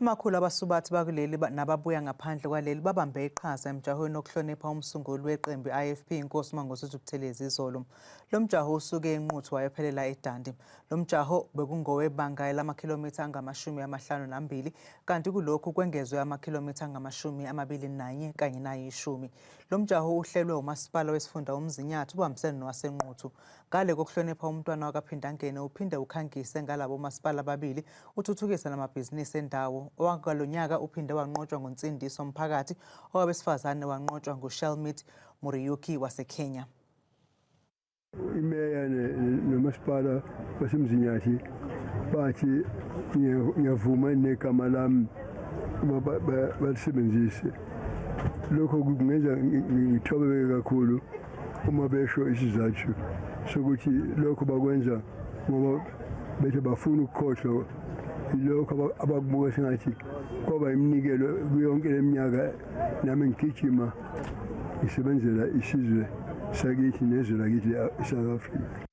Amakhulu abasubathi bakuleli nababuya ngaphandle kwaleli babambe iqhaza emjahweni wokuhlonipha umsunguli weqembu IFP Inkosi Mangosuthu Buthelezi izolo. Lo mjaho usuke enquthu wayophelela eDandi. Lo mjaho bekungowebanga lamakhilomitha angama-52 kanti kulokhu kwengezwe amakhilomitha angama-21 kanye nayishumi. Lo mjaho uhlelwe umasipala wesifunda umzinyathi ubambisene nowasenquthu. Ngale kokuhlonipha umntwana wakaphindangene uphinde ukhangise ngalabo masipala ababili uthuthukisa namabhizinisi endawo. Owakalonyaka uphinde wanqotshwa ngonsindiso omphakathi owabesifazane wanqotshwa nguShelmit Muriyuki waseKenya. Imeya nomasipala wasemzinyathi bathi ngiyavuma negama lami balisebenzise. Lokho kungenza ngithobeke kakhulu uma besho isizathu sokuthi lokho bakwenza ngoba bethe bafuna ukukhohlwa lokho abakubuka sengathi kwaba iminikelo kuyonke leminyaka nami ngigijima ngisebenzela isizwe sakithi nezwe lakithi eSouth Africa.